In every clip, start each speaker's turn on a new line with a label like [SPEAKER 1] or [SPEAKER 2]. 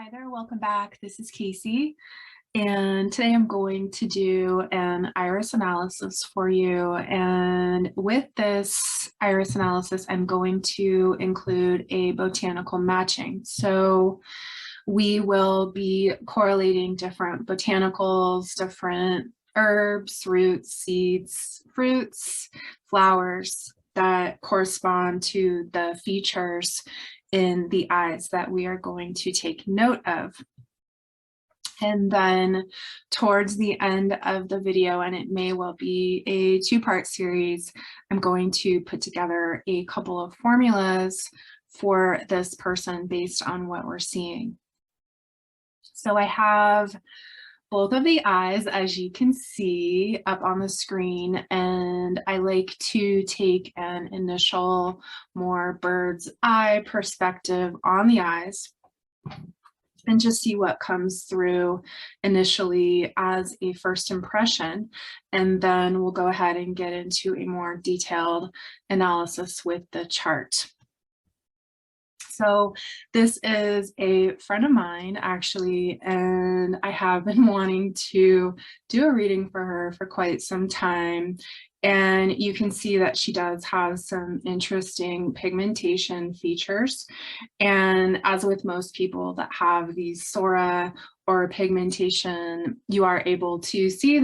[SPEAKER 1] Hi there, welcome back. This is Casey, and today I'm going to do an iris analysis for you. And with this iris analysis, I'm going to include a botanical matching. So we will be correlating different botanicals, different herbs, roots, seeds, fruits, flowers that correspond to the features in the eyes that we are going to take note of. And then towards the end of the video, and it may well be a two-part series, I'm going to put together a couple of formulas for this person based on what we're seeing. So I have both of the eyes, as you can see up on the screen, and I like to take an initial, more bird's eye perspective on the eyes and just see what comes through initially as a first impression. And then we'll go ahead and get into a more detailed analysis with the chart. So this is a friend of mine, actually, and I have been wanting to do a reading for her for quite some time. And you can see that she does have some interesting pigmentation features. And as with most people that have these psora or pigmentation, you are able to see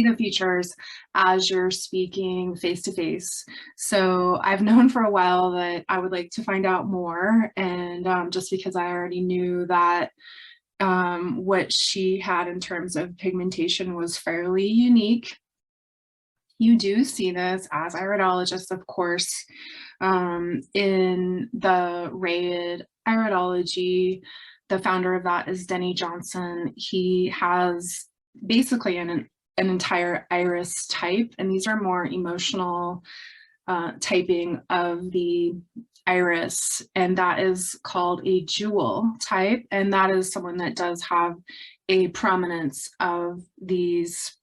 [SPEAKER 1] the features as you're speaking face to face. So I've known for a while that I would like to find out more, and just because I already knew that what she had in terms of pigmentation was fairly unique. You do see this as iridologists, of course, in the rated Iridology. The founder of that is Jensen. He has basically an entire iris type, and these are more emotional typing of the iris, and that is called a jewel type, and that is someone that does have a prominence of these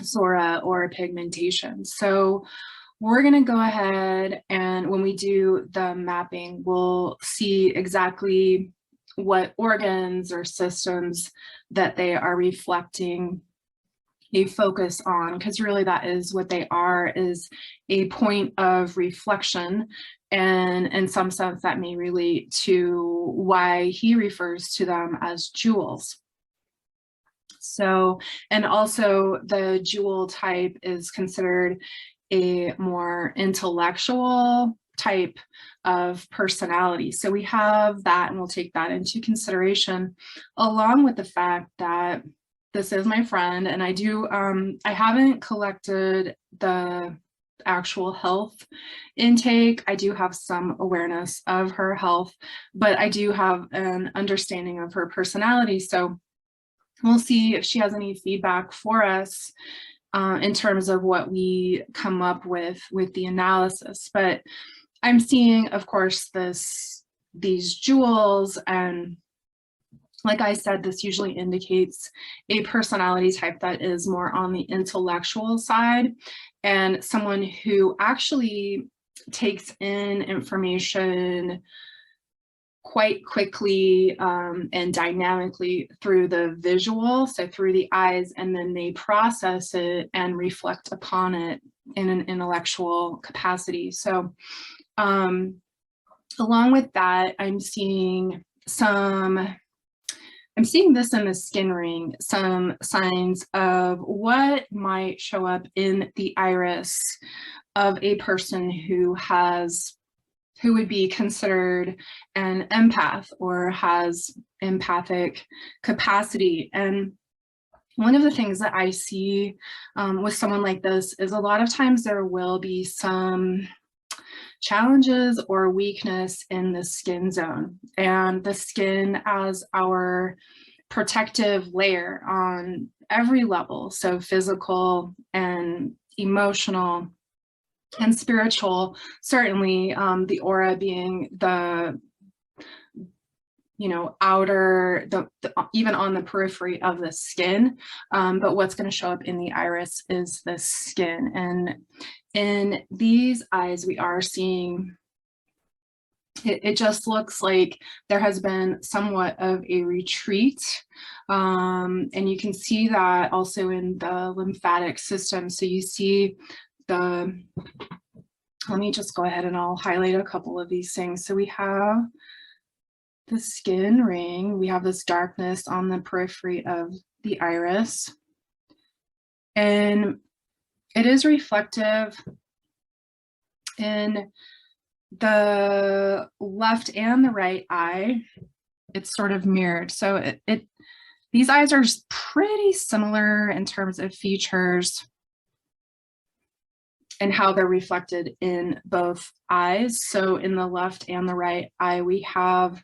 [SPEAKER 1] psora or pigmentation. So we're going to go ahead, and when we do the mapping, we'll see exactly what organs or systems that they are reflecting a focus on, because really that is what they are, is a point of reflection. And in some sense that may relate to why he refers to them as jewels. So, and also the jewel type is considered a more intellectual type of personality. So we have that, and we'll take that into consideration, along with the fact that this is my friend, and I haven't collected the actual health intake. I do have some awareness of her health, but I do have an understanding of her personality. So we'll see if she has any feedback for us in terms of what we come up with the analysis. But I'm seeing, of course, these jewels, and like I said, this usually indicates a personality type that is more on the intellectual side, and someone who actually takes in information quite quickly and dynamically through the visual, so through the eyes, and then they process it and reflect upon it in an intellectual capacity. So along with that, I'm seeing this in the skin ring, some signs of what might show up in the iris of a person who would be considered an empath or has empathic capacity. And one of the things that I see with someone like this is a lot of times there will be some challenges or weakness in the skin zone, and the skin as our protective layer on every level, so physical and emotional and spiritual, certainly the aura being the outer, even on the periphery of the skin, but what's going to show up in the iris is the skin. And in these eyes, we are seeing it just looks like there has been somewhat of a retreat. And you can see that also in the lymphatic system. So you see let me just go ahead and I'll highlight a couple of these things. So we have the skin ring, we have this darkness on the periphery of the iris, and it is reflective in the left and the right eye. It's sort of mirrored. So these eyes are pretty similar in terms of features and how they're reflected in both eyes. So in the left and the right eye, we have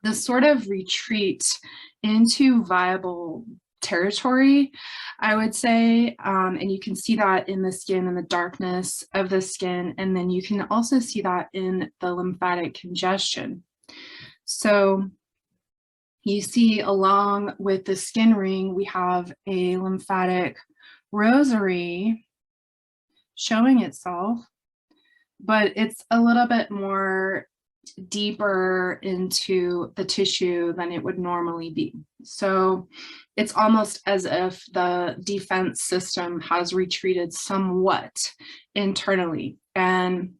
[SPEAKER 1] this sort of retreat into viable territory, I would say. And you can see that in the skin and the darkness of the skin. And then you can also see that in the lymphatic congestion. So you see along with the skin ring, we have a lymphatic rosary showing itself, but it's a little bit more deeper into the tissue than it would normally be. So it's almost as if the defense system has retreated somewhat internally. And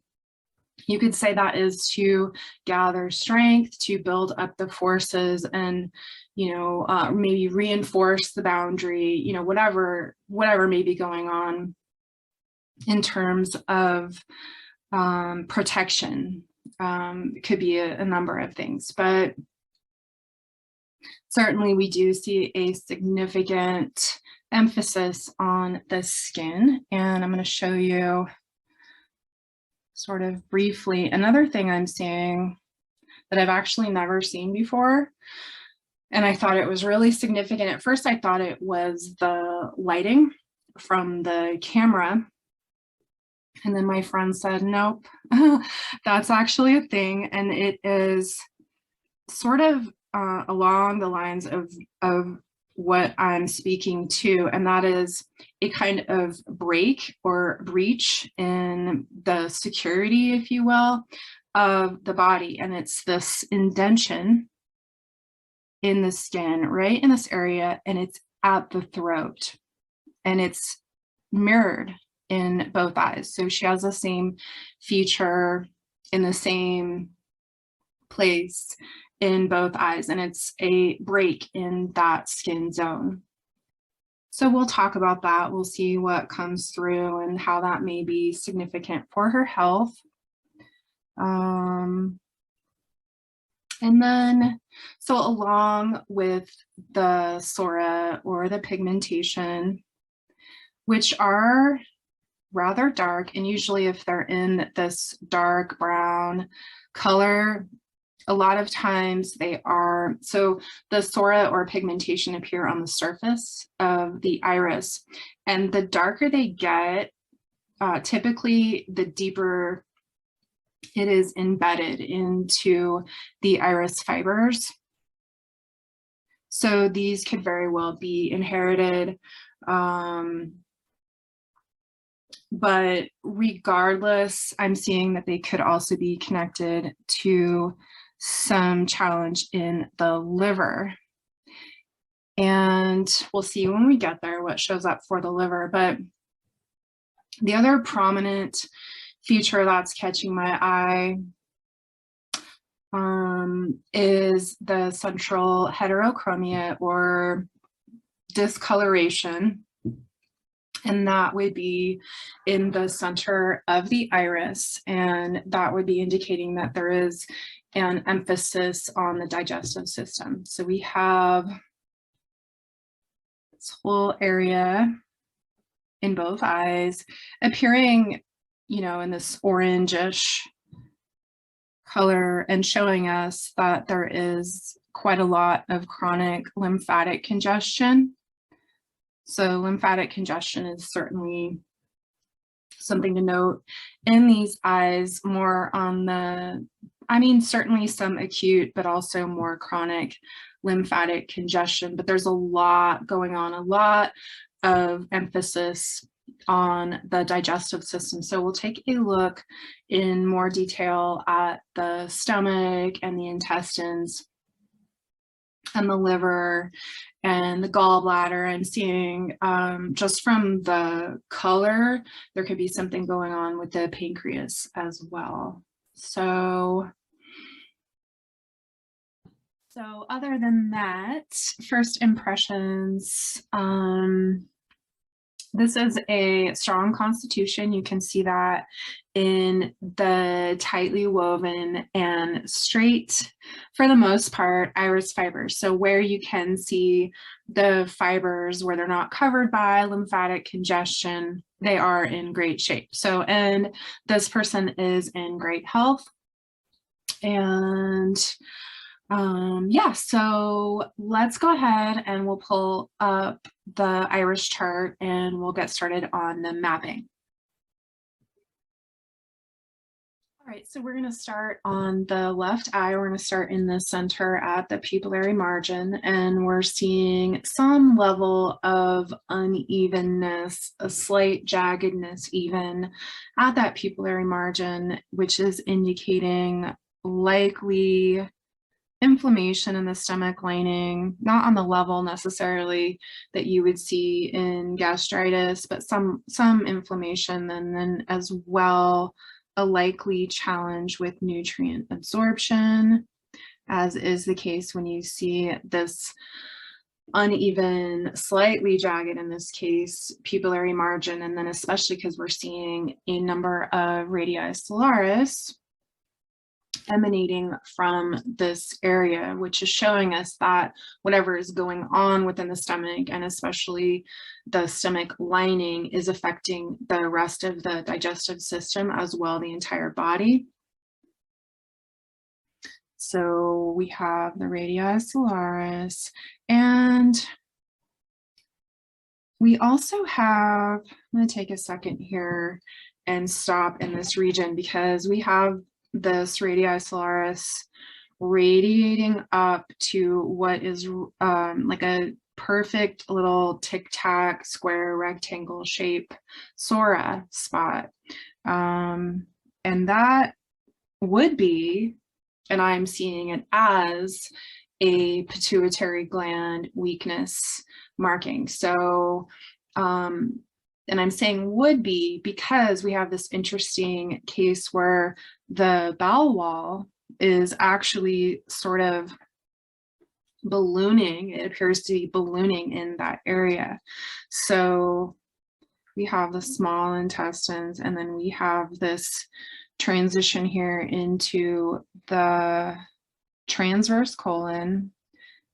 [SPEAKER 1] you could say that is to gather strength, to build up the forces, and maybe reinforce the boundary, whatever may be going on in terms of protection. It could be a number of things, but certainly we do see a significant emphasis on the skin. And I'm going to show you sort of briefly another thing I'm seeing that I've actually never seen before. And I thought it was really significant. At first, I thought it was the lighting from the camera. And then my friend said, nope, that's actually a thing. And it is sort of along the lines of what I'm speaking to. And that is a kind of break or breach in the security, if you will, of the body. And it's this indentation in the skin, right in this area, and it's at the throat. And it's mirrored in both eyes. So she has the same feature in the same place in both eyes, and it's a break in that skin zone. So we'll talk about that. We'll see what comes through and how that may be significant for her health. And then, so along with the psora or the pigmentation, which are rather dark, and usually if they're in this dark brown color, a lot of times they are, so the psora or pigmentation appear on the surface of the iris, and the darker they get, typically the deeper it is embedded into the iris fibers. So these could very well be inherited. But regardless, I'm seeing that they could also be connected to some challenge in the liver. And we'll see when we get there what shows up for the liver. But the other prominent feature that's catching my eye is the central heterochromia or discoloration. And that would be in the center of the iris. And that would be indicating that there is an emphasis on the digestive system. So we have this whole area in both eyes appearing, in this orangish color and showing us that there is quite a lot of chronic lymphatic congestion. So lymphatic congestion is certainly something to note in these eyes, more on the, certainly some acute, but also more chronic lymphatic congestion. But there's a lot going on, a lot of emphasis on the digestive system. So we'll take a look in more detail at the stomach and the intestines and the liver and the gallbladder, and seeing just from the color, there could be something going on with the pancreas as well. So other than that, first impressions, this is a strong constitution. You can see that in the tightly woven and straight, for the most part, iris fibers. So where you can see the fibers where they're not covered by lymphatic congestion, they are in great shape. So, and this person is in great health. And yeah, so let's go ahead and we'll pull up the iris chart and we'll get started on the mapping. All right, so we're going to start on the left eye. We're going to start in the center at the pupillary margin, and we're seeing some level of unevenness, a slight jaggedness even at that pupillary margin, which is indicating likely inflammation in the stomach lining, not on the level necessarily that you would see in gastritis, but some inflammation, and then as well a likely challenge with nutrient absorption, as is the case when you see this uneven, slightly jagged, in this case, pupillary margin, and then especially because we're seeing a number of radii solaris emanating from this area, which is showing us that whatever is going on within the stomach, and especially the stomach lining, is affecting the rest of the digestive system as well, the entire body. So we have the radii solaris, and we also have, I'm going to take a second here and stop in this region, because we have this radii solaris radiating up to what is like a perfect little tic-tac square rectangle shape psora spot, and that would be, and I'm seeing it as, a pituitary gland weakness marking. So and I'm saying would be because we have this interesting case where the bowel wall is actually sort of ballooning. It appears to be ballooning in that area. So we have the small intestines, and then we have this transition here into the transverse colon,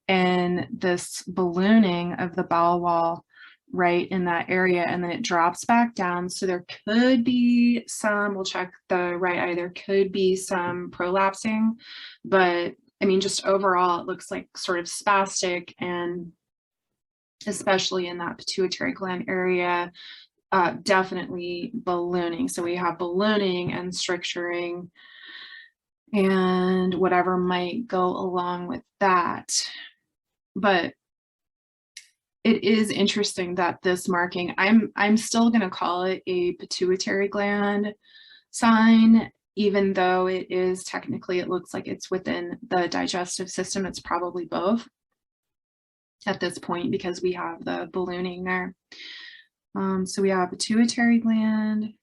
[SPEAKER 1] and this ballooning of the bowel wall right in that area, and then it drops back down. So there could be some, we'll check the right eye, there could be some prolapsing, but I mean, just overall, it looks like sort of spastic, and especially in that pituitary gland area, definitely ballooning. So we have ballooning and stricturing and whatever might go along with that. But it is interesting that this marking, I'm still going to call it a pituitary gland sign, even though it is technically, it looks like it's within the digestive system. It's probably both at this point, because we have the ballooning there. So we have pituitary gland.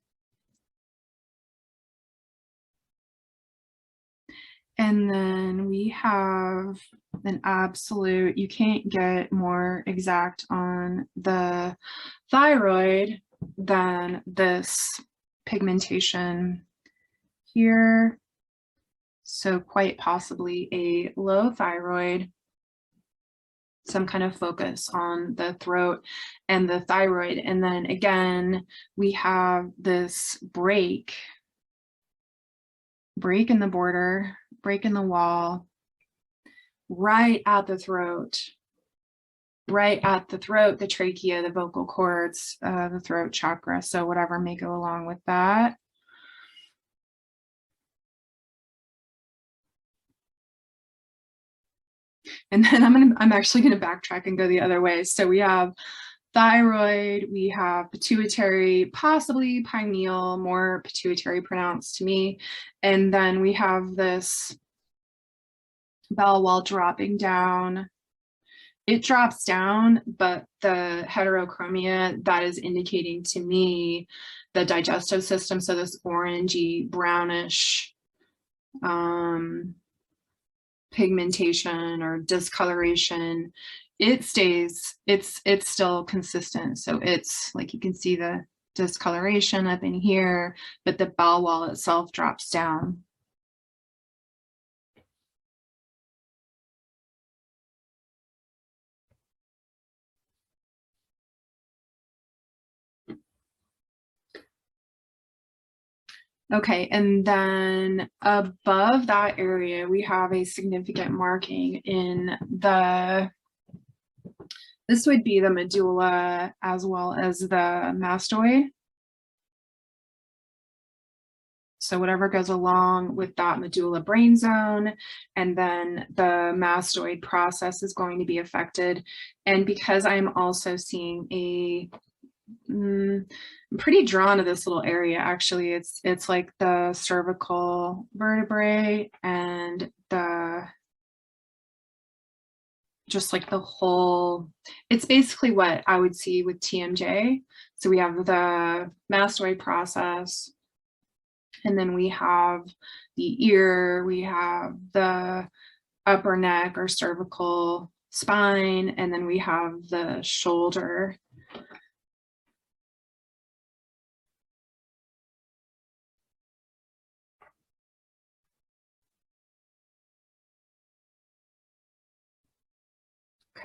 [SPEAKER 1] And then we have an absolute, you can't get more exact on the thyroid than this pigmentation here. So quite possibly a low thyroid, some kind of focus on the throat and the thyroid. And then again, we have this break in the border, break in the wall, right at the throat, the trachea, the vocal cords, the throat chakra. So whatever may go along with that. And then I'm actually going to backtrack and go the other way. So we have thyroid, we have pituitary, possibly pineal, more pituitary pronounced to me. And then we have this bell wall dropping down. It drops down, but the heterochromia, that is indicating to me the digestive system. So this orangey, brownish pigmentation or discoloration, it stays, it's still consistent. So it's like, you can see the discoloration up in here, but the bell wall itself drops down. Okay, and then above that area, we have a significant marking in the, this would be the medulla as well as the mastoid. So whatever goes along with that medulla brain zone, and then the mastoid process is going to be affected. And because I'm also seeing a, I'm pretty drawn to this little area, actually. It's like the cervical vertebrae and the, just like the whole, it's basically what I would see with TMJ. So we have the mastoid process, and then we have the ear, we have the upper neck or cervical spine, and then we have the shoulder.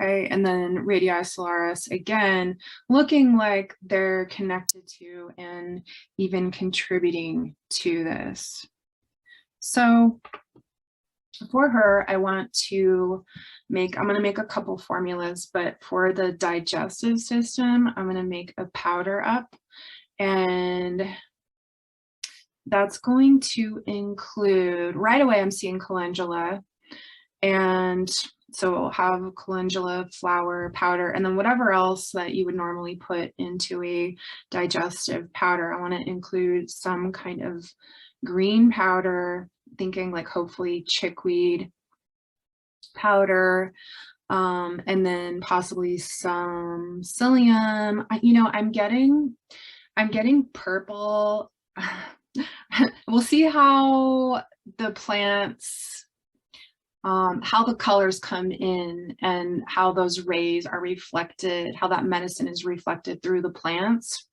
[SPEAKER 1] Okay, and then radii solaris, again, looking like they're connected to and even contributing to this. So for her, I want to make, I'm going to make a couple formulas, but for the digestive system, I'm going to make a powder up, and that's going to include, right away I'm seeing calendula, and so we'll have calendula, flour, powder, and then whatever else that you would normally put into a digestive powder. I want to include some kind of green powder, thinking like hopefully chickweed powder, and then possibly some psyllium. You know, I'm getting purple. We'll see how the plants, how the colors come in and how those rays are reflected, how that medicine is reflected through the plants.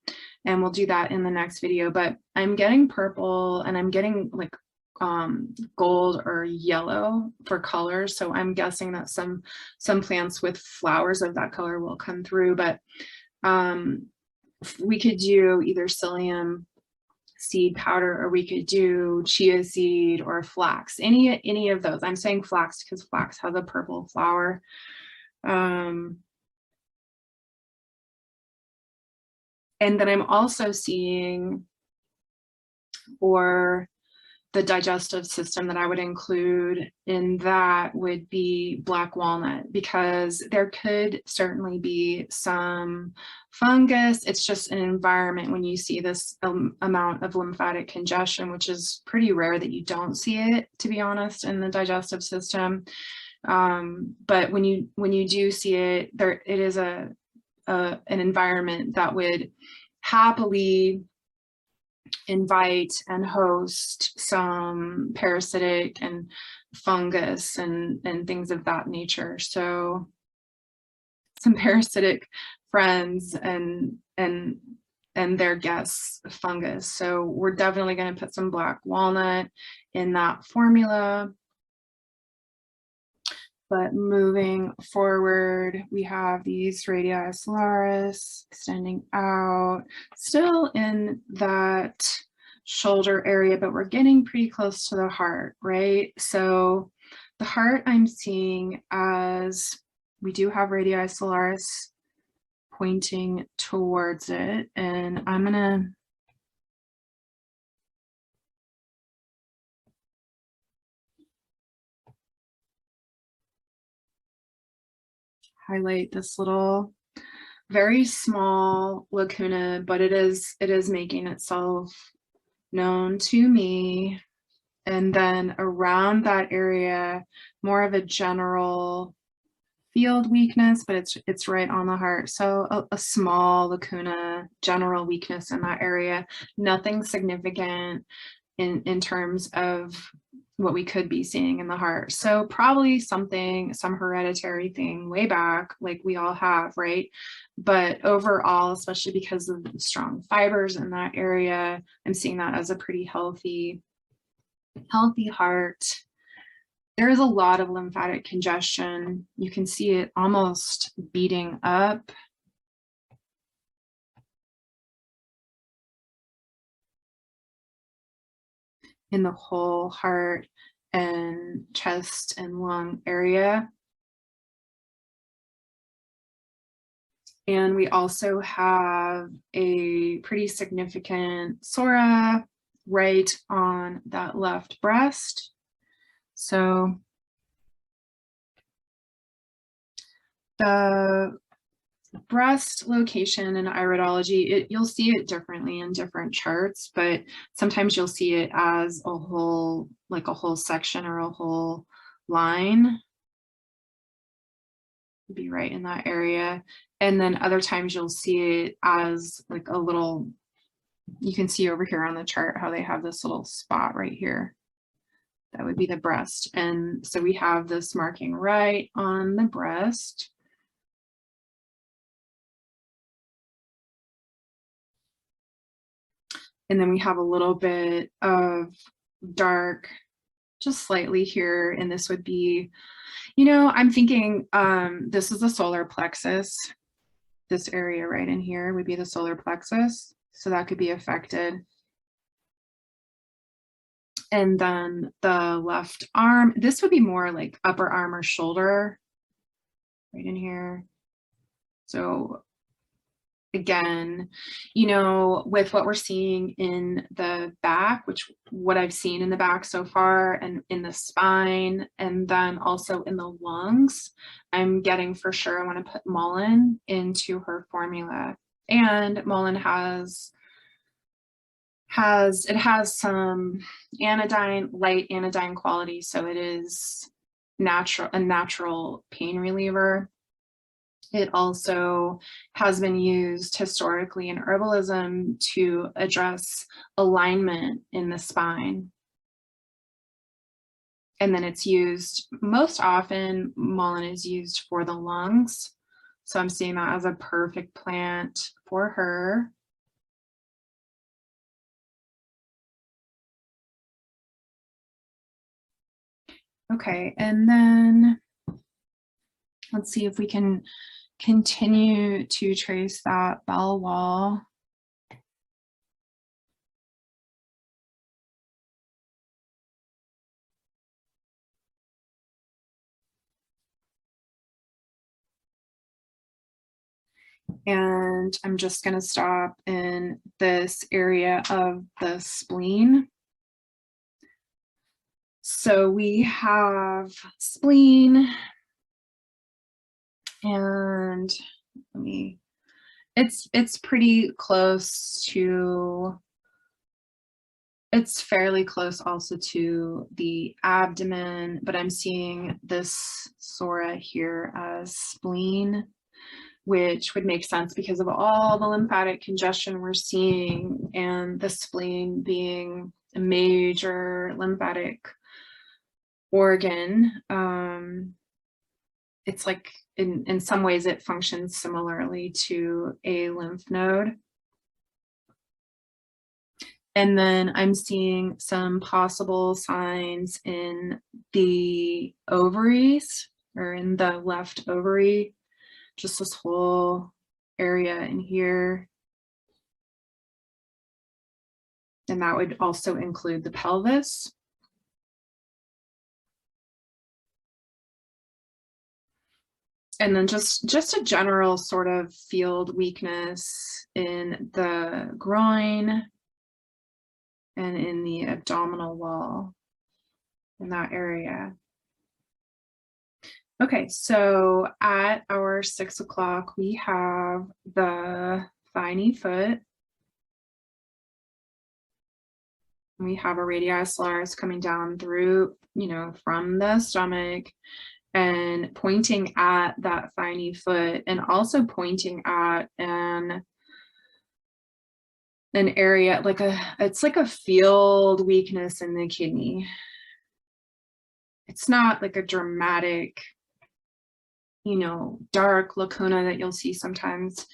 [SPEAKER 1] And we'll do that in the next video, but I'm getting purple and I'm getting like gold or yellow for color. So I'm guessing that some plants with flowers of that color will come through, but we could do either psyllium seed powder, or we could do chia seed or flax, any of those. I'm saying flax because flax has a purple flower. And then I'm also seeing for the digestive system that I would include in that would be black walnut, because there could certainly be some fungus. It's just an environment when you see this amount of lymphatic congestion, which is pretty rare that you don't see it, to be honest, in the digestive system. But when you do see it, there it is an environment that would happily invite and host some parasitic and fungus and things of that nature. So some parasitic friends and their guests, fungus. So we're definitely going to put some black walnut in that formula. But moving forward, we have these radii solaris extending out, still in that shoulder area, but we're getting pretty close to the heart, right? So the heart I'm seeing as, we do have radii solaris pointing towards it, and I'm gonna highlight this little very small lacuna, but it is making itself known to me. And then around that area, more of a general field weakness, but it's right on the heart. So a small lacuna, general weakness in that area, nothing significant in terms of what we could be seeing in the heart. So probably some hereditary thing way back, like we all have, right? But overall, especially because of the strong fibers in that area, I'm seeing that as a pretty healthy heart. There is a lot of lymphatic congestion. You can see it almost beating up. In the whole heart and chest and lung area. And we also have a pretty significant psora right on that left breast. So the breast location in iridology, you'll see it differently in different charts, but sometimes you'll see it as a whole, like a whole section or a whole line. Be right in that area. And then other times you'll see it as like a little, you can see over here on the chart how they have this little spot right here. That would be the breast. And so we have this marking right on the breast. And then we have a little bit of dark, just slightly here. And this would be, you know, I'm thinking this is the solar plexus. This area right in here would be the solar plexus. So that could be affected. And then the left arm, this would be more like upper arm or shoulder right in here. So again, you know, with what we're seeing in the back, which what I've seen in the back so far, and in the spine, and then also in the lungs, I'm getting for sure I want to put mullein into her formula. And mullein has some anodyne, light anodyne quality, so it is a natural pain reliever. It also has been used historically in herbalism to address alignment in the spine. And then it's used most often, mullein is used for the lungs. So I'm seeing that as a perfect plant for her. Okay, and then let's see if we can continue to trace that bell wall. And I'm just going to stop in this area of the spleen. So we have spleen, and it's pretty close to, it's fairly close also to the abdomen, but I'm seeing this psora here as spleen, which would make sense because of all the lymphatic congestion we're seeing, and the spleen being a major lymphatic organ. It's like in some ways it functions similarly to a lymph node. And then I'm seeing some possible signs in the ovaries, or in the left ovary, just this whole area in here. And that would also include the pelvis. And then just a general sort of field weakness in the groin and in the abdominal wall, in that area. Okay, so at our 6 o'clock, we have the tiny foot. We have a radii solaris coming down through, from the stomach and pointing at that tiny foot, and also pointing at an area it's like a field weakness in the kidney. It's not like a dramatic, dark lacuna that you'll see sometimes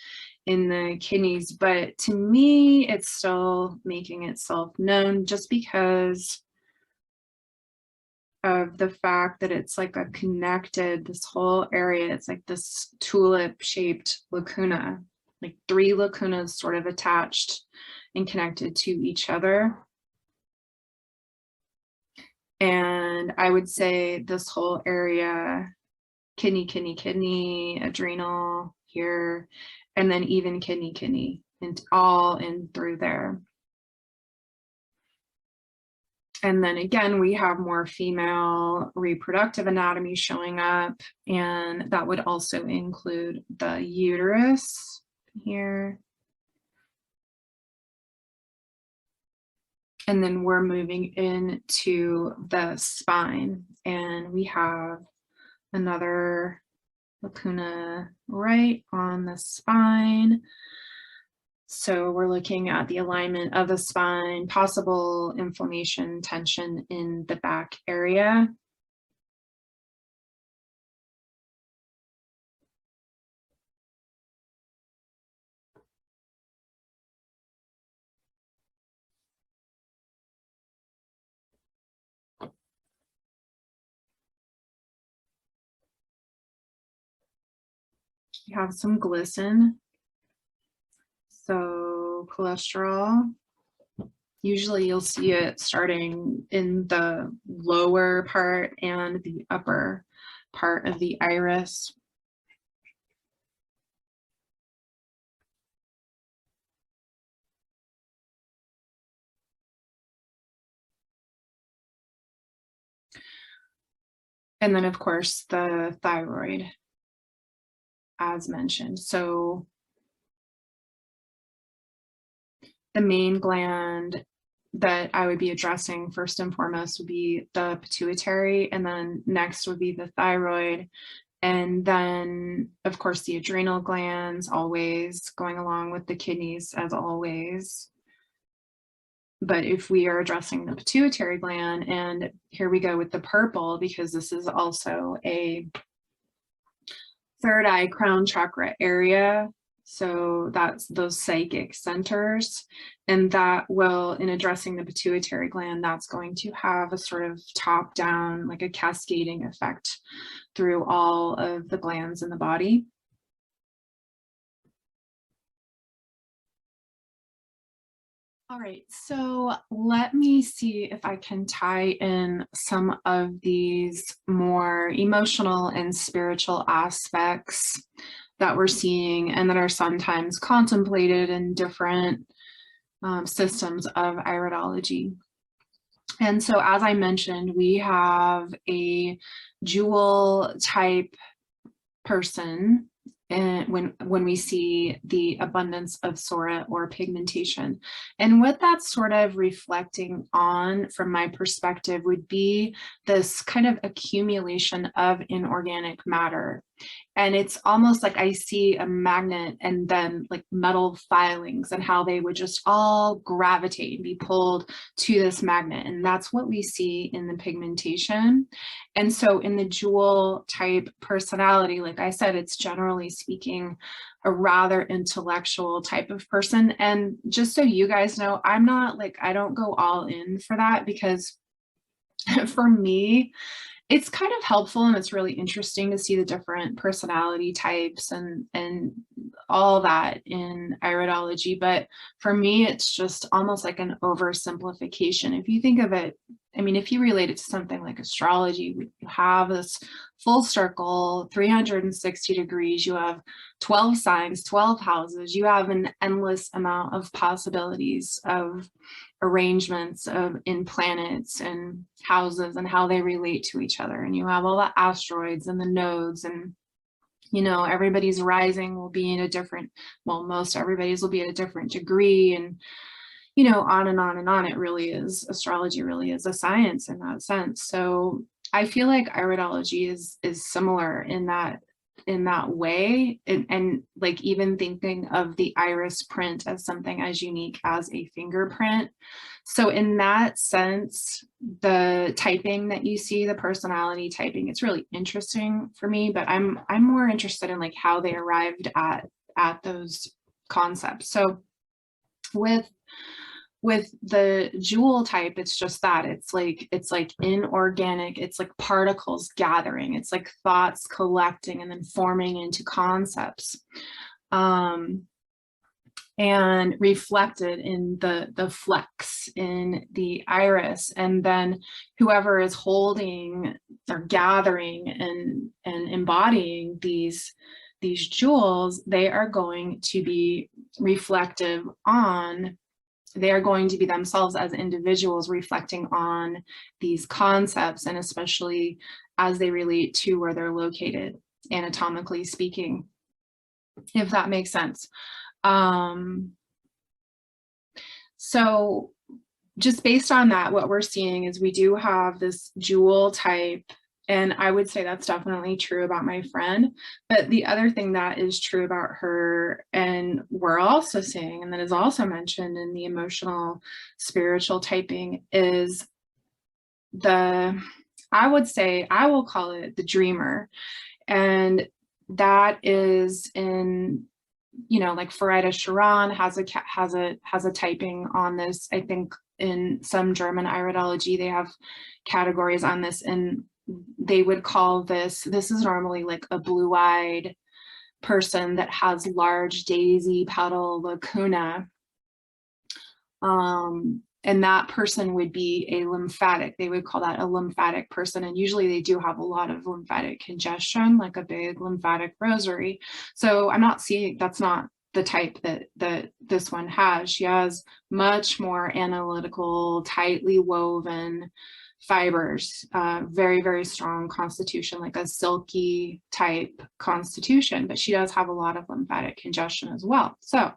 [SPEAKER 1] in the kidneys, but to me, it's still making itself known just because of the fact that it's like a connected, this whole area, it's like this tulip shaped lacuna, like 3 lacunas sort of attached and connected to each other. And I would say this whole area, kidney, adrenal here, and then even kidney, and all in through there. And then again, we have more female reproductive anatomy showing up, and that would also include the uterus here. And then we're moving into the spine, and we have another lacuna right on the spine. So we're looking at the alignment of the spine, possible inflammation, tension in the back area. We have some glisten. So cholesterol, usually you'll see it starting in the lower part and the upper part of the iris. And then of course the thyroid, as mentioned. So the main gland that I would be addressing first and foremost would be the pituitary, and then next would be the thyroid, and then of course the adrenal glands, always going along with the kidneys as always. But if we are addressing the pituitary gland, and here we go with the purple, because this is also a third eye crown chakra area. So that's those psychic centers, and that will, in addressing the pituitary gland, that's going to have a sort of top down, like a cascading effect through all of the glands in the body. All right, so let me see if I can tie in some of these more emotional and spiritual aspects that we're seeing and that are sometimes contemplated in different systems of iridology. And so, as I mentioned, we have a jewel type person, and when we see the abundance of psora or pigmentation. And what that's sort of reflecting on, from my perspective, would be this kind of accumulation of inorganic matter. And it's almost like I see a magnet and then like metal filings, and how they would just all gravitate and be pulled to this magnet. And that's what we see in the pigmentation. And so in the jewel type personality, like I said, it's generally speaking a rather intellectual type of person. And just so you guys know, I'm not like, I don't go all in for that, because for me, it's kind of helpful, and it's really interesting to see the different personality types and all that in iridology. But for me, it's just almost like an oversimplification. If you think of it, I mean, if you relate it to something like astrology, you have this full circle, 360 degrees, you have 12 signs, 12 houses, you have an endless amount of possibilities of arrangements of in planets and houses and how they relate to each other. And you have all the asteroids and the nodes, and everybody's rising will be in a different, well, most everybody's will be at a different degree, and on and on and on. It really is, astrology really is a science in that sense. So I feel like iridology is similar in that way, and like even thinking of the iris print as something as unique as a fingerprint. So in that sense, the typing that you see, the personality typing, it's really interesting for me, but I'm more interested in like how they arrived at those concepts. So with the jewel type, it's just that it's like inorganic, it's like particles gathering, it's like thoughts collecting and then forming into concepts, and reflected in the flex in the iris. And then whoever is holding or gathering and embodying these jewels, they are going to be reflective on, they are going to be themselves as individuals reflecting on these concepts, and especially as they relate to where they're located, anatomically speaking, if that makes sense. So just based on that, what we're seeing is we do have this jewel type, and I would say that's definitely true about my friend. But the other thing that is true about her, and we're also seeing, and that is also mentioned in the emotional spiritual typing, is I would say, I will call it the dreamer. And that is in, like Farida Sharan has a typing on this. I think in some German iridology, they have categories on this, and they would call this is normally like a blue-eyed person that has large daisy petal lacuna. And that person would be a lymphatic. They would call that a lymphatic person. And usually they do have a lot of lymphatic congestion, like a big lymphatic rosary. So I'm not seeing, that's not the type that this one has. She has much more analytical, tightly woven fibers, very, very strong constitution, like a silky type constitution, but she does have a lot of lymphatic congestion as well. So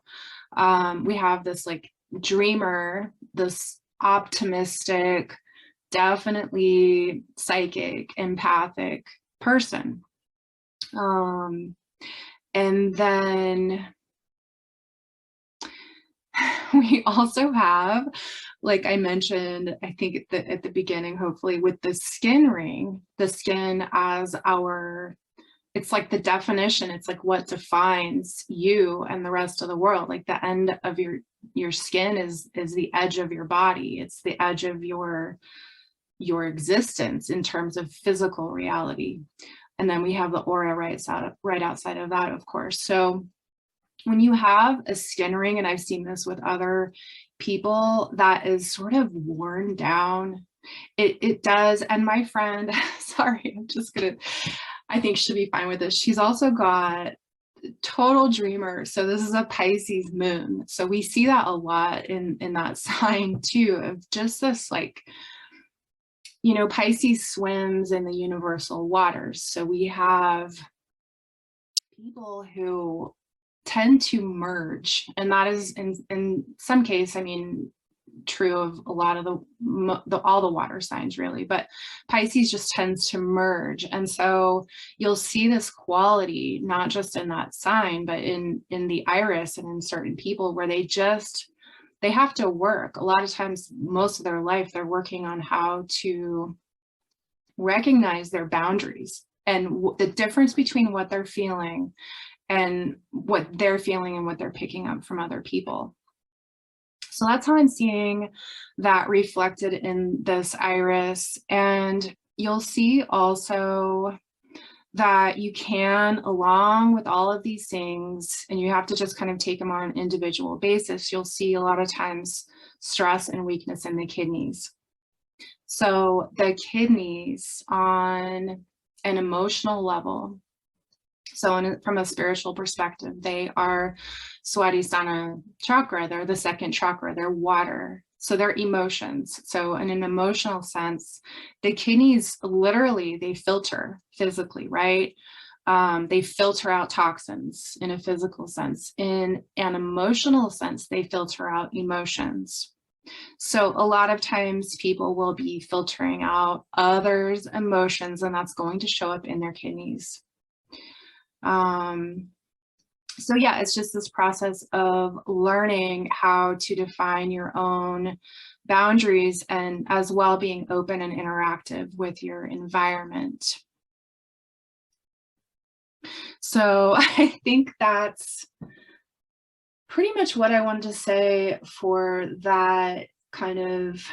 [SPEAKER 1] we have this like dreamer, this optimistic, definitely psychic, empathic person. And then we also have, like I mentioned, I think at the beginning, hopefully, with the skin ring, the skin as it's like the definition, it's like what defines you and the rest of the world. Like the end of your skin is the edge of your body. It's the edge of your existence in terms of physical reality. And then we have the aura right outside of that, of course. So when you have a skin ring, and I've seen this with other people, that is sort of worn down, it does. And my friend, sorry, I think she'll be fine with this. She's also got total dreamer. So this is a Pisces moon. So we see that a lot in that sign too, of just this like, Pisces swims in the universal waters. So we have people who tend to merge, and that is in some case, I mean, true of a lot of all the water signs really, but Pisces just tends to merge. And so you'll see this quality not just in that sign, but in the iris and in certain people, where they have to work a lot of times, most of their life they're working on how to recognize their boundaries and the difference between what they're feeling and what they're feeling and what they're picking up from other people. So that's how I'm seeing that reflected in this iris. And you'll see also that you can, along with all of these things, and you have to just kind of take them on an individual basis, you'll see a lot of times stress and weakness in the kidneys. So the kidneys on an emotional level, so from a spiritual perspective, they are Swadhisthana chakra. They're the second chakra. They're water. So they're emotions. So in an emotional sense, the kidneys literally, they filter physically, right? They filter out toxins in a physical sense. In an emotional sense, they filter out emotions. So a lot of times people will be filtering out others' emotions, and that's going to show up in their kidneys. So yeah, it's just this process of learning how to define your own boundaries, and as well being open and interactive with your environment. So I think that's pretty much what I wanted to say for that kind of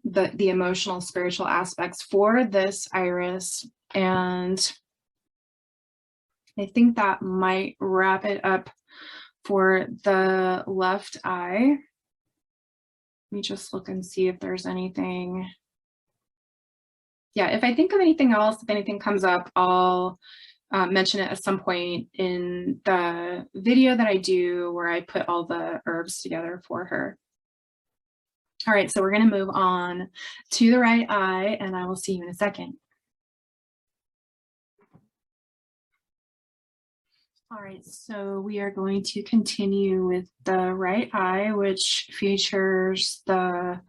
[SPEAKER 1] the emotional, spiritual aspects for this iris. And I think that might wrap it up for the left eye. Let me just look and see if there's anything. Yeah, if I think of anything else, if anything comes up, I'll mention it at some point in the video that I do where I put all the herbs together for her. All right, so we're going to move on to the right eye, and I will see you in a second. All right, so we are going to continue with the right eye, which features the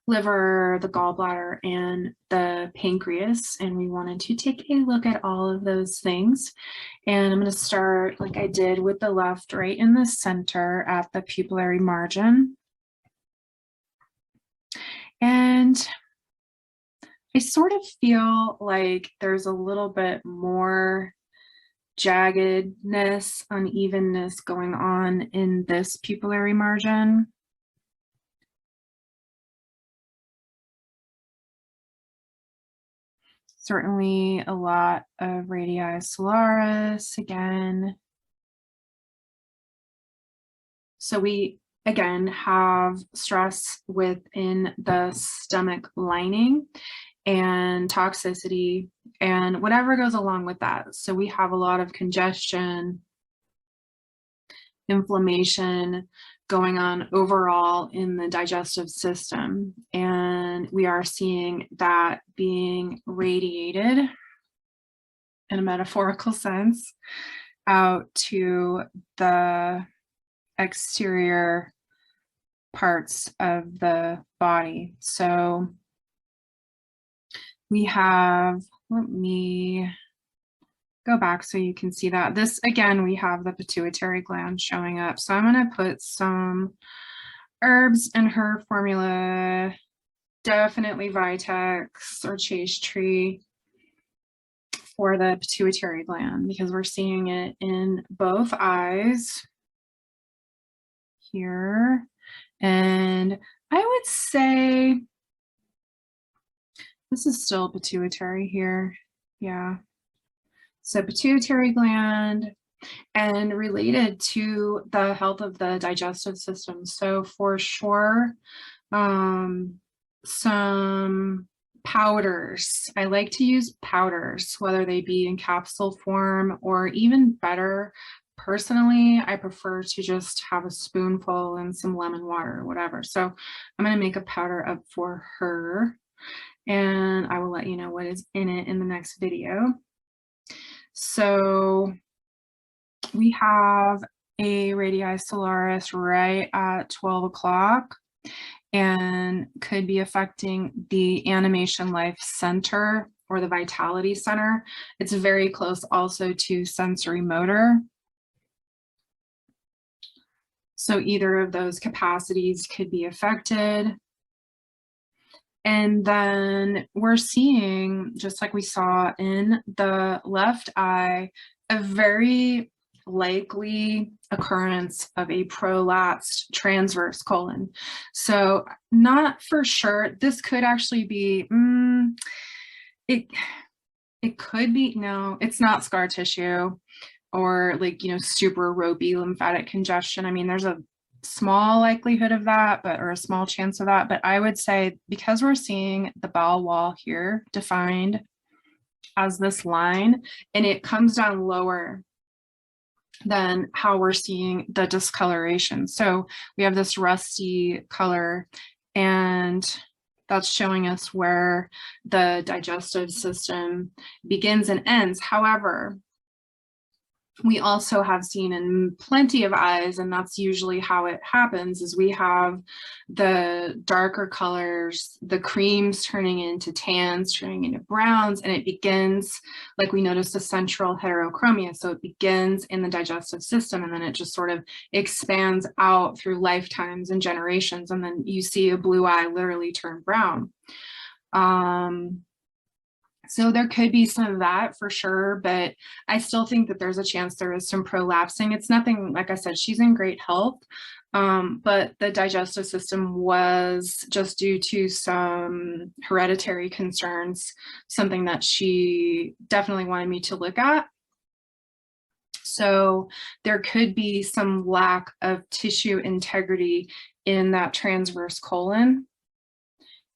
[SPEAKER 1] liver, the gallbladder, and the pancreas. And we wanted to take a look at all of those things. And I'm going to start like I did with the left, right in the center at the pupillary margin. And I sort of feel like there's a little bit more jaggedness, unevenness going on in this pupillary margin. Certainly a lot of radii solaris again. So we again have stress within the stomach lining and toxicity and whatever goes along with that. So we have a lot of congestion, inflammation going on overall in the digestive system. And we are seeing that being radiated in a metaphorical sense out to the exterior parts of the body. So we have, let me go back so you can see that. This, again, we have the pituitary gland showing up. So I'm going to put some herbs in her formula, definitely Vitex or Chase Tree for the pituitary gland, because we're seeing it in both eyes here. And I would say this is still pituitary here. Yeah. So pituitary gland, and related to the health of the digestive system. So for sure, some powders. I like to use powders, whether they be in capsule form or even better. Personally, I prefer to just have a spoonful and some lemon water or whatever. So I'm going to make a powder up for her, and I will let you know what is in it in the next video. So we have a radii solaris right at 12 o'clock and could be affecting the animation life center or the vitality center. It's very close also to sensory motor. So either of those capacities could be affected. And then we're seeing, just like we saw in the left eye, a very likely occurrence of a prolapsed transverse colon. So not for sure. This could actually be, it could be, no, it's not scar tissue or like, you know, super ropey lymphatic congestion. I mean, there's a small likelihood of that, or a small chance of that. But I would say, because we're seeing the bowel wall here defined as this line, and it comes down lower than how we're seeing the discoloration. So we have this rusty color, and that's showing us where the digestive system begins and ends. However, we also have seen in plenty of eyes, and that's usually how it happens, is we have the darker colors, the creams turning into tans, turning into browns, and it begins, like we noticed, a central heterochromia. So it begins in the digestive system, and then it just sort of expands out through lifetimes and generations, and then you see a blue eye literally turn brown. So there could be some of that for sure, but I still think that there's a chance there is some prolapsing. It's nothing, like I said, she's in great health, but the digestive system was, just due to some hereditary concerns, something that she definitely wanted me to look at. So there could be some lack of tissue integrity in that transverse colon.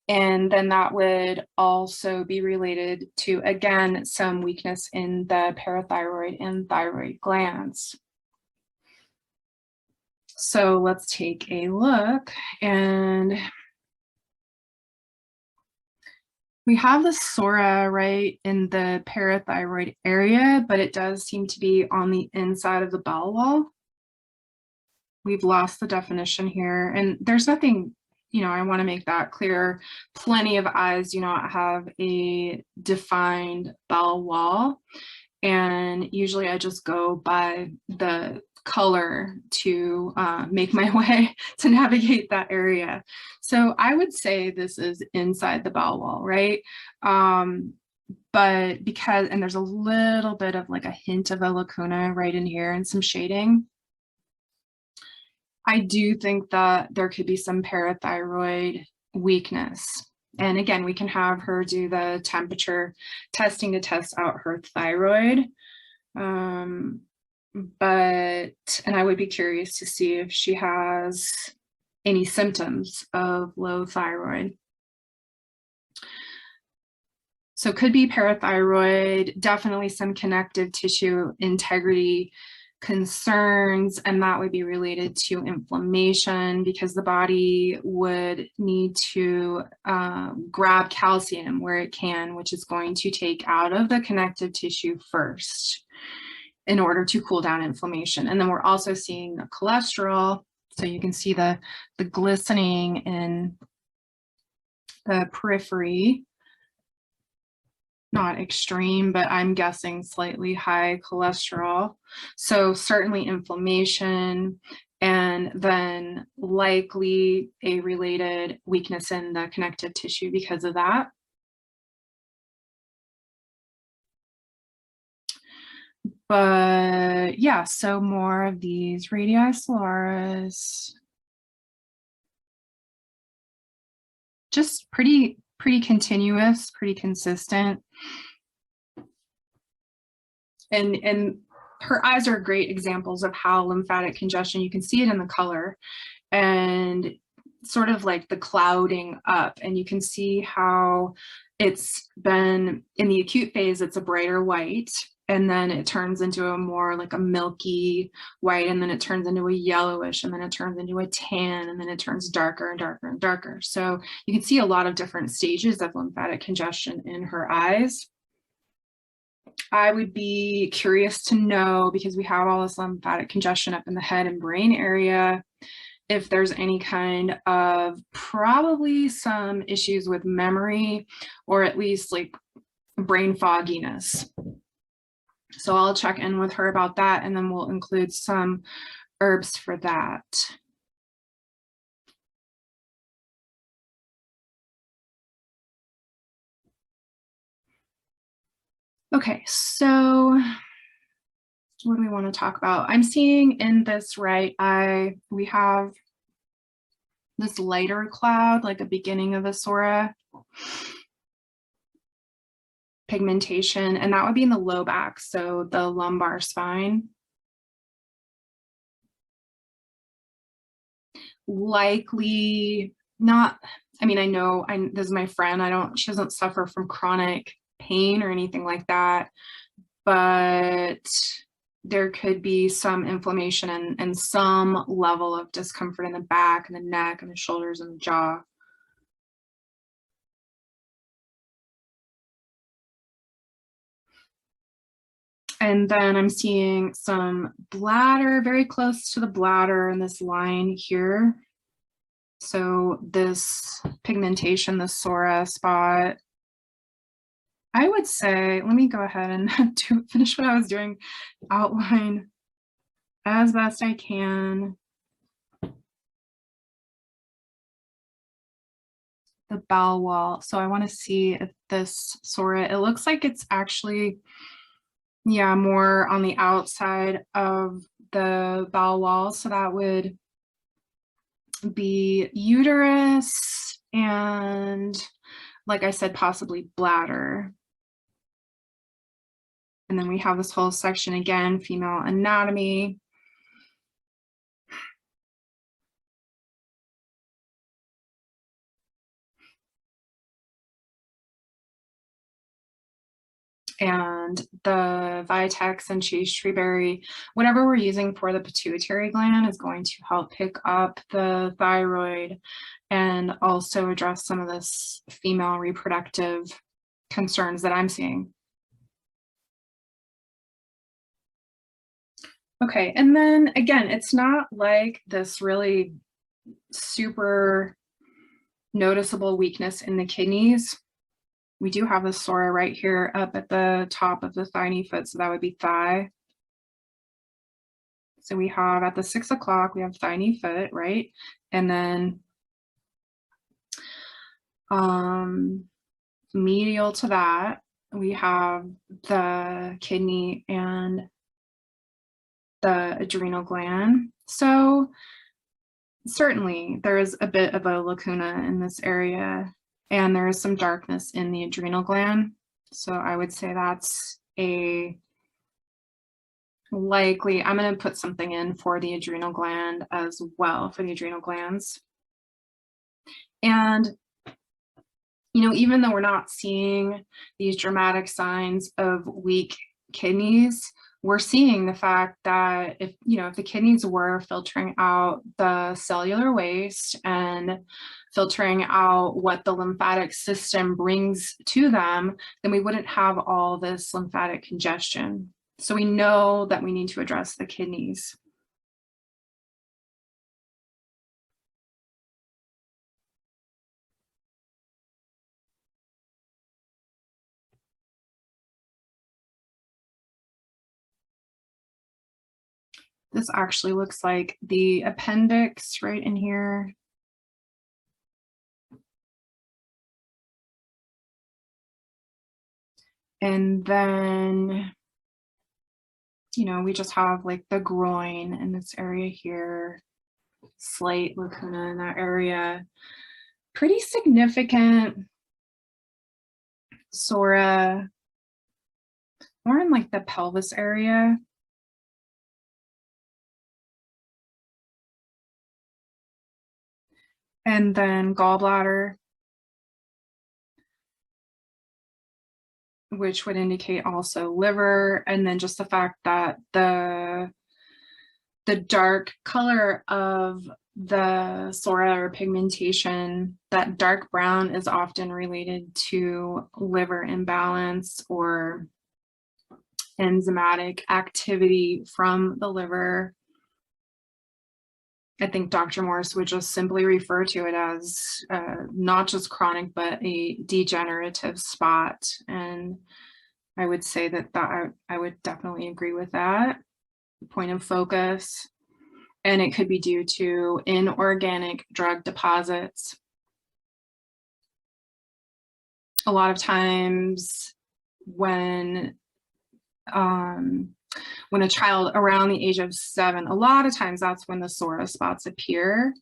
[SPEAKER 1] And then that would also be related to, again, some weakness in the parathyroid and thyroid glands. So let's take a look, and we have the psora right in the parathyroid area, but it does seem to be on the inside of the bowel wall. We've lost the definition here, and there's nothing, you know, I want to make that clear. Plenty of eyes do not have a defined bowel wall. And usually I just go by the color to make my way to navigate that area. So I would say this is inside the bowel wall, right? But because, and there's a little bit of like a hint of a lacuna right in here and some shading. I do think that there could be some parathyroid weakness. And again, we can have her do the temperature testing to test out her thyroid. And I would be curious to see if she has any symptoms of low thyroid. So could be parathyroid, definitely some connective tissue integrity concerns, and that would be related to inflammation, because the body would need to grab calcium where it can, which is going to take out of the connective tissue first in order to cool down inflammation. And then we're also seeing the cholesterol, so you can see the glistening in the periphery. Not extreme, but I'm guessing slightly high cholesterol. So certainly inflammation, and then likely a related weakness in the connective tissue because of that. But yeah, so more of these radii solaris. Just pretty continuous, pretty consistent. And her eyes are great examples of how lymphatic congestion, you can see it in the color and sort of like the clouding up, and you can see how it's been in the acute phase, it's a brighter white, and then it turns into a more like a milky white, and then it turns into a yellowish, and then it turns into a tan, and then it turns darker and darker and darker. So you can see a lot of different stages of lymphatic congestion in her eyes. I would be curious to know, because we have all this lymphatic congestion up in the head and brain area, if there's any kind of, probably some issues with memory, or at least like brain fogginess. So I'll check in with her about that, and then we'll include some herbs for that. Okay, so what do we want to talk about? I'm seeing in this right eye, we have this lighter cloud, like a beginning of a psora pigmentation, and that would be in the low back, so the lumbar spine. Likely not, I mean, I know this is my friend, she doesn't suffer from chronic pain or anything like that, but there could be some inflammation and some level of discomfort in the back and the neck and the shoulders and the jaw. And then I'm seeing some bladder, very close to the bladder in this line here. So this pigmentation, the psora spot, I would say, let me go ahead and finish what I was doing, outline as best I can the bowel wall. So I want to see if this psora, it looks like it's actually, yeah, more on the outside of the bowel wall. So that would be uterus and, like I said, possibly bladder. And then we have this whole section again, female anatomy. And the Vitex and cheese tree berry, whatever we're using for the pituitary gland, is going to help pick up the thyroid and also address some of this female reproductive concerns that I'm seeing. Okay, and then again, it's not like this really super noticeable weakness in the kidneys. We do have a psora right here up at the top of the thigh foot, so that would be thigh. So we have at the 6 o'clock, we have thigh foot, right? And then medial to that, we have the kidney and the adrenal gland. So certainly there is a bit of a lacuna in this area, and there is some darkness in the adrenal gland. So I would say that's a likely, I'm going to put something in for the adrenal gland as well, for the adrenal glands. And, you know, even though we're not seeing these dramatic signs of weak kidneys, we're seeing the fact that if, you know, if the kidneys were filtering out the cellular waste and filtering out what the lymphatic system brings to them, then we wouldn't have all this lymphatic congestion. So we know that we need to address the kidneys. This actually looks like the appendix right in here. And then, you know, we just have like the groin in this area here, slight lacuna in that area. Pretty significant psora, more in like the pelvis area. And then gallbladder, which would indicate also liver, and then just the fact that the dark color of the psora or pigmentation, that dark brown, is often related to liver imbalance or enzymatic activity from the liver. I think Dr. Morris would just simply refer to it as not just chronic, but a degenerative spot. And I would say that I would definitely agree with that point of focus. And it could be due to inorganic drug deposits. A lot of times when a child around the age of 7, a lot of times that's when the psora spots appear,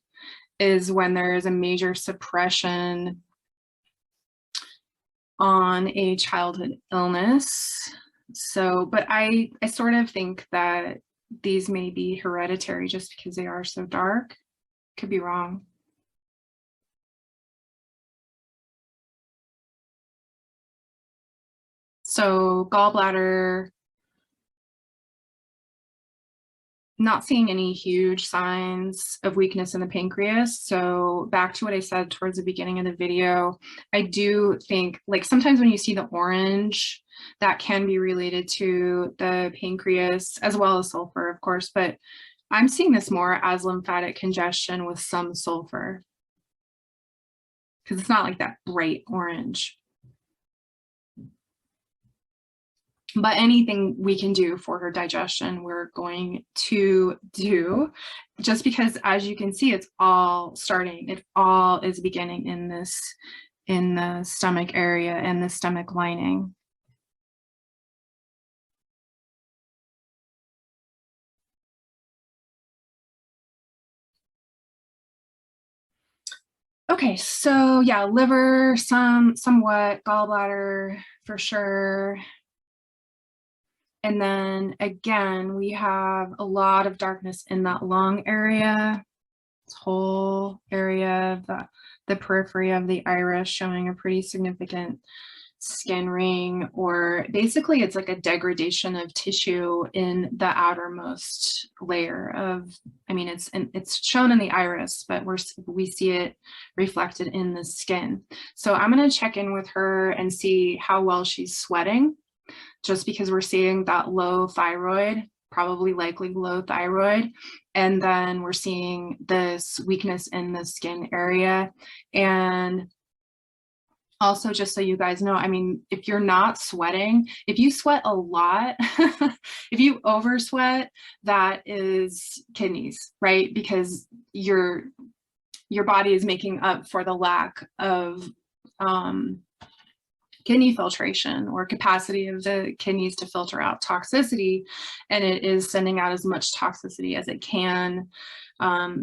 [SPEAKER 1] is when there is a major suppression on a childhood illness. So, but I sort of think that these may be hereditary just because they are so dark. Could be wrong. So gallbladder, not seeing any huge signs of weakness in the pancreas. So back to what I said towards the beginning of the video, I do think like sometimes when you see the orange, that can be related to the pancreas as well as sulfur, of course, but I'm seeing this more as lymphatic congestion with some sulfur because it's not like that bright orange. But anything we can do for her digestion, we're going to do, just because as you can see, it's all starting, it all is beginning in the stomach area and the stomach lining. Okay, so yeah, liver, somewhat, gallbladder for sure. And then again, we have a lot of darkness in that lung area, this whole area of the periphery of the iris showing a pretty significant skin ring, or basically it's like a degradation of tissue in the outermost layer of, I mean, it's shown in the iris, but we see it reflected in the skin. So I'm going to check in with her and see how well she's sweating, just because we're seeing that low thyroid, probably likely low thyroid. And then we're seeing this weakness in the skin area. And also, just so you guys know, I mean, if you're not sweating, if you sweat a lot, if you over sweat, that is kidneys, right? Because your body is making up for the lack of kidney filtration or capacity of the kidneys to filter out toxicity, and it is sending out as much toxicity as it can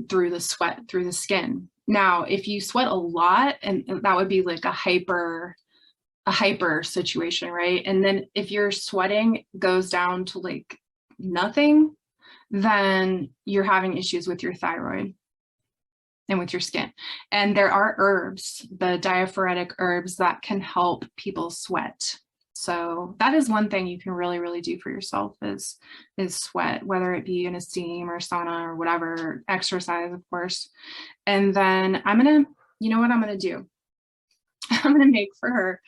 [SPEAKER 1] through the sweat, through the skin. Now, if you sweat a lot, and that would be like a hyper situation, right? And then if your sweating goes down to like nothing, then you're having issues with your thyroid and with your skin. And there are herbs, the diaphoretic herbs, that can help people sweat. So that is one thing you can really do for yourself is sweat, whether it be in a steam or sauna or whatever, exercise, of course. And then I'm gonna, you know what I'm gonna do? I'm gonna make for her,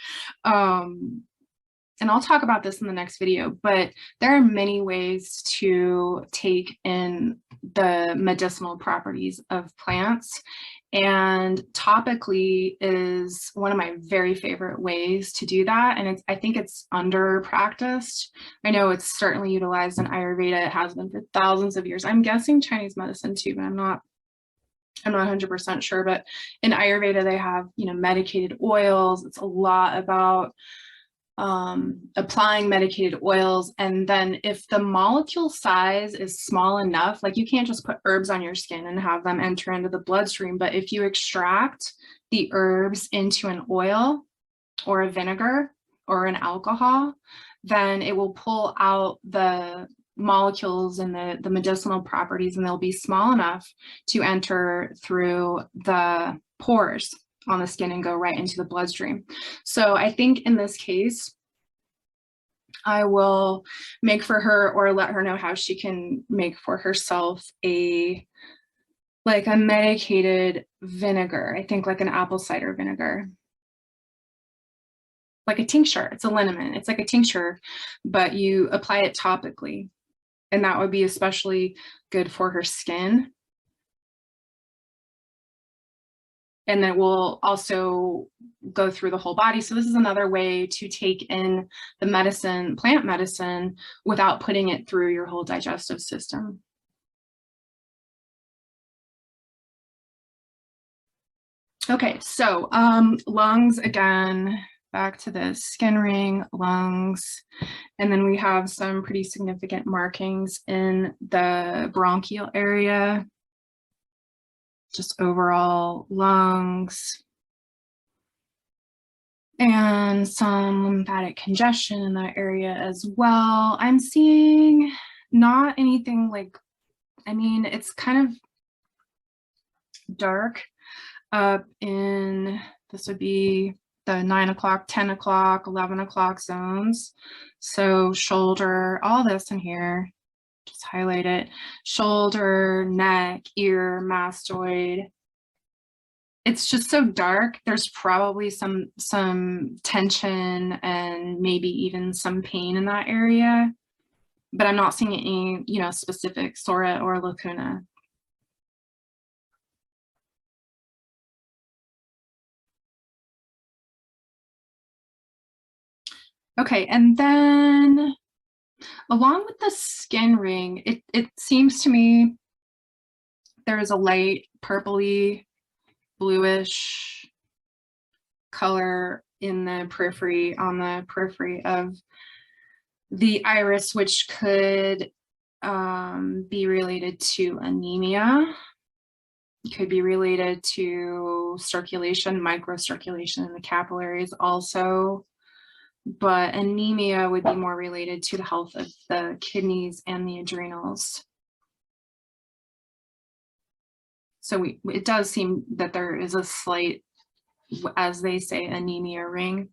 [SPEAKER 1] and I'll talk about this in the next video, but there are many ways to take in the medicinal properties of plants, and topically is one of my very favorite ways to do that. And I think it's under practiced. I know it's certainly utilized in Ayurveda. It has been for thousands of years. I'm guessing Chinese medicine too, but I'm not 100% sure. But in Ayurveda, they have, you know, medicated oils. It's a lot about applying medicated oils. And then if the molecule size is small enough, like you can't just put herbs on your skin and have them enter into the bloodstream, but if you extract the herbs into an oil or a vinegar or an alcohol, then it will pull out the molecules and the medicinal properties, and they'll be small enough to enter through the pores on the skin and go right into the bloodstream. So I think in this case, I will make for her, or let her know how she can make for herself like a medicated vinegar. I think like an apple cider vinegar, like a tincture. It's a liniment. It's like a tincture, but you apply it topically, and that would be especially good for her skin. And then we'll also go through the whole body. So this is another way to take in the medicine, plant medicine, without putting it through your whole digestive system. Okay, so lungs again, back to the skin ring, lungs, and then we have some pretty significant markings in the bronchial area. Just overall lungs, and some lymphatic congestion in that area as well. I'm seeing not anything like, I mean, it's kind of dark up in, this would be the 9 o'clock, 10 o'clock, 11 o'clock zones. So shoulder, all this in here. Just highlight it. Shoulder, neck, ear, mastoid. It's just so dark. There's probably some tension and maybe even some pain in that area, but I'm not seeing any, you know, specific psora or lacuna. Okay, and then along with the skin ring, it seems to me there is a light purpley, bluish color in the periphery, on the periphery of the iris, which could be related to anemia. It could be related to circulation, microcirculation in the capillaries also, but anemia would be more related to the health of the kidneys and the adrenals. So it does seem that there is a slight, as they say, anemia ring.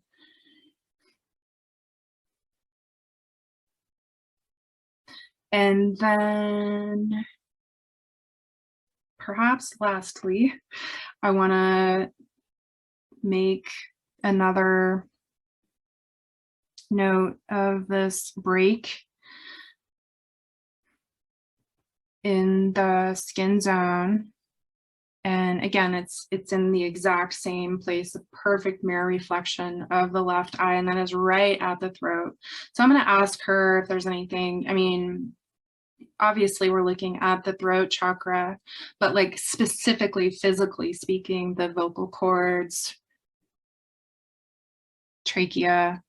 [SPEAKER 1] And then perhaps lastly, I want to make another note of this break in the skin zone. And again, it's in the exact same place, the perfect mirror reflection of the left eye, and that is right at the throat. So I'm going to ask her if there's anything, I mean, obviously we're looking at the throat chakra, but like specifically, physically speaking, the vocal cords, trachea.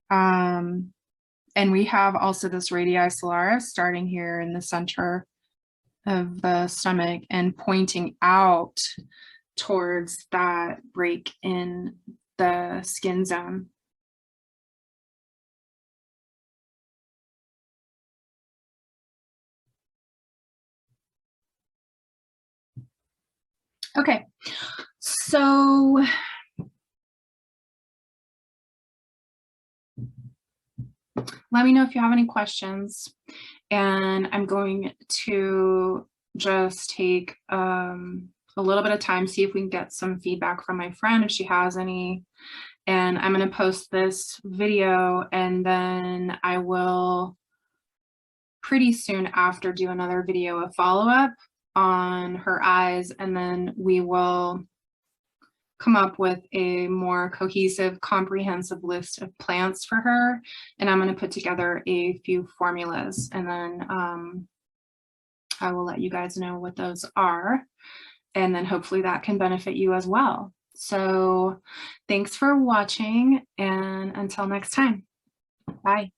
[SPEAKER 1] And we have also this radii solaris starting here in the center of the stomach and pointing out towards that break in the skin zone. Okay, so let me know if you have any questions, and I'm going to just take a little bit of time, see if we can get some feedback from my friend if she has any, and I'm going to post this video, and then I will pretty soon after do another video of follow-up on her eyes, and then we will come up with a more cohesive, comprehensive list of plants for her. And I'm going to put together a few formulas, and then I will let you guys know what those are. And then hopefully that can benefit you as well. So thanks for watching, and until next time, bye.